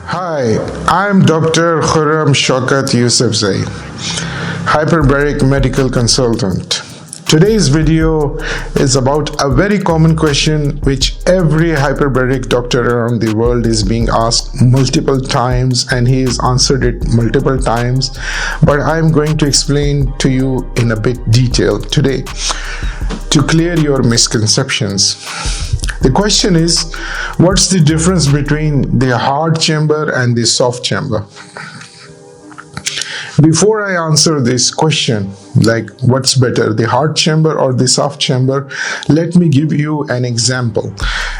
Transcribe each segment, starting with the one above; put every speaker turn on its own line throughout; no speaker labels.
Hi, I'm Dr. Khurrum Shaukat Yusafzai, Hyperbaric Medical Consultant. Today's video is about a very common question which every hyperbaric doctor around the world is being asked multiple times, and he has answered it multiple times, but I'm going to explain to you in a bit detail today to clear your misconceptions. The question is, what's the difference between the hard chamber and the soft chamber? Before I answer this question, like what's better, the hard chamber or the soft chamber, let me give you an example.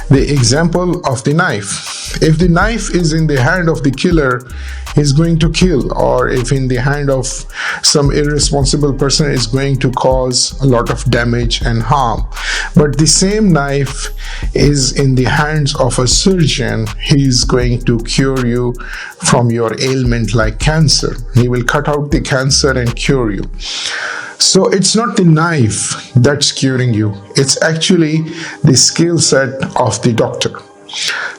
The example of the knife. If the knife is in the hand of the killer, he's going to kill, or if in the hand of some irresponsible person, is going to cause a lot of damage and harm. But the same knife is in the hands of a surgeon, he is going to cure you from your ailment like cancer. He will cut out the cancer and cure you. So it's not the knife that's curing you, it's actually the skill set of the doctor.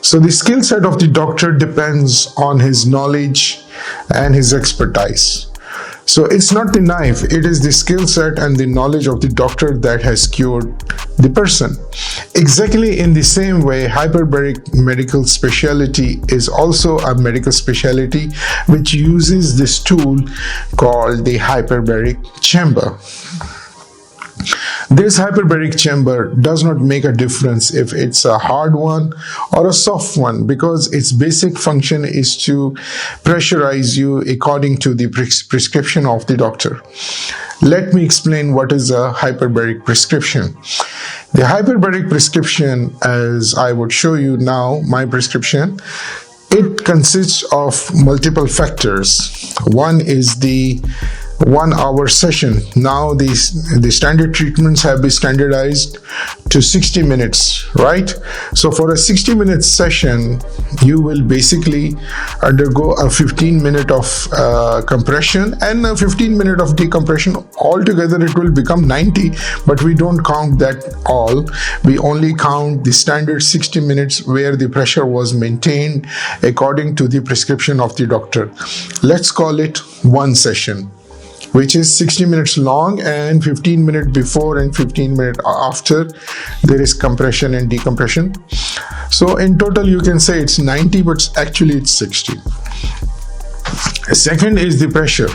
So the skill set of the doctor depends on his knowledge and his expertise. So it's not the knife, it is the skill set and the knowledge of the doctor that has cured the person. Exactly in the same way, hyperbaric medical specialty is also a medical specialty which uses this tool called the hyperbaric chamber. This hyperbaric chamber does not make a difference if it's a hard one or a soft one, because its basic function is to pressurize you according to the prescription of the doctor. Let me explain what is a hyperbaric prescription. The hyperbaric prescription, as I would show you now, my prescription, it consists of multiple factors. One is the 1 hour session. Now the standard treatments have been standardized to 60 minutes, right? So for a 60-minute session, you will basically undergo a 15-minute of compression and a 15-minute of decompression. Altogether it will become 90, but we don't count that all. We only count the standard 60 minutes where the pressure was maintained according to the prescription of the doctor. Let's call it one session, which is 60 minutes long, and 15 minutes before and 15 minutes after there is compression and decompression. So in total you can say it's 90, but actually it's 60. Second is the pressure.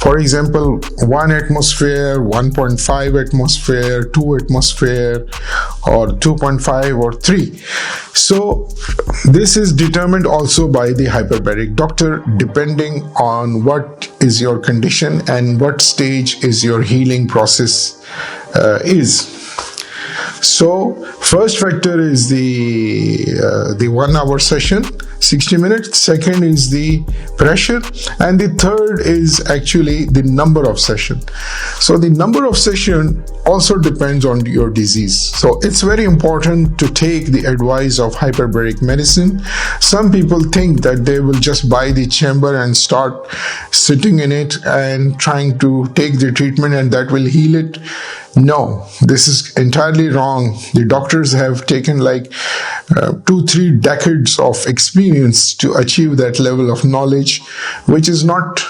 For example, 1 atmosphere, 1.5 atmosphere, 2 atmosphere, or 2.5 or 3. So this is determined also by the hyperbaric doctor depending on what is your condition and what stage is your healing process is. So first factor is the 1 hour session, 60 minutes. Second is the pressure, and the third is actually the number of session. So the number of session also depends on your disease. So it's very important to take the advice of hyperbaric medicine. Some people think that they will just buy the chamber and start sitting in it and trying to take the treatment and that will heal it. No, this is entirely wrong. The doctors have taken like 2-3 decades of experience to achieve that level of knowledge, which is not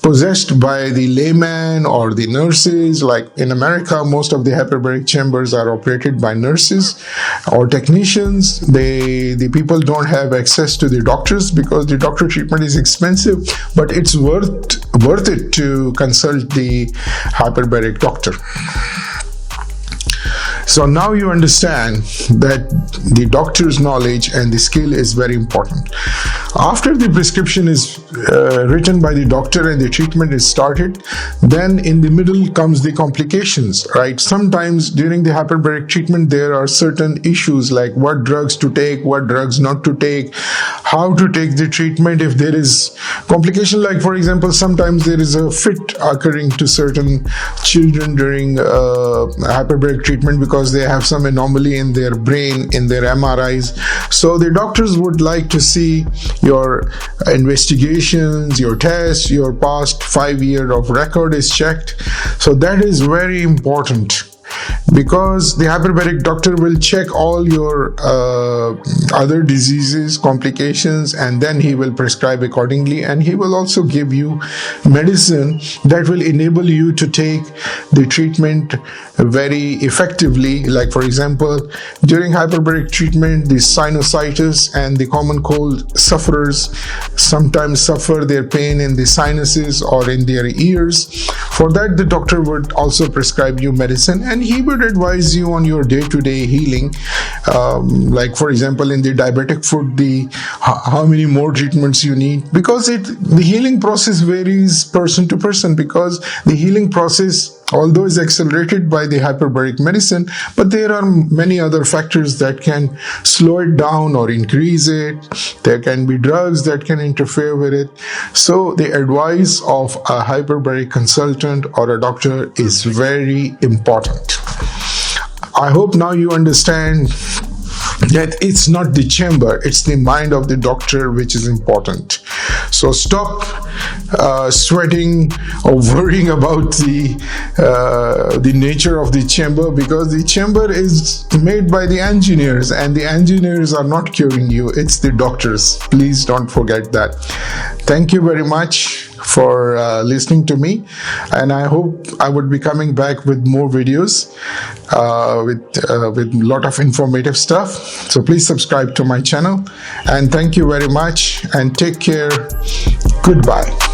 possessed by the layman or the nurses. Like in America, most of the hyperbaric chambers are operated by nurses or technicians. The people don't have access to the doctors because the doctor treatment is expensive, but it's worth it to consult the hyperbaric doctor. So now you understand that the doctor's knowledge and the skill is very important. After the prescription is written by the doctor and the treatment is started, then in the middle comes the complications, right? Sometimes during the hyperbaric treatment, there are certain issues like what drugs to take, what drugs not to take, how to take the treatment. If there is complication, like for example, sometimes there is a fit occurring to certain children during hyperbaric treatment because they have some anomaly in their brain, in their MRIs. So the doctors would like to see your investigations, your tests, your past 5 years of record is checked. So that is very important. because the hyperbaric doctor will check all your other diseases, complications, and then he will prescribe accordingly, and he will also give you medicine that will enable you to take the treatment very effectively. Like for example, during hyperbaric treatment, the sinusitis and the common cold sufferers sometimes suffer their pain in the sinuses or in their ears. For that, the doctor would also prescribe you medicine, and he would advise you on your day-to-day healing. Like for example, in the diabetic foot, how many more treatments you need, because the healing process varies person to person, because the healing process, although is accelerated by the hyperbaric medicine, but there are many other factors that can slow it down or increase it. There can be drugs that can interfere with it. So the advice of a hyperbaric consultant or a doctor is very important. I hope now you understand that it's not the chamber, it's the mind of the doctor which is important. So stop sweating or worrying about the nature of the chamber, because the chamber is made by the engineers, and the engineers are not curing you, it's the doctors. Please don't forget that. Thank you very much for listening to me, and I hope I would be coming back with more videos with a lot of informative stuff. So please subscribe to my channel, and thank you very much, and take care. Goodbye.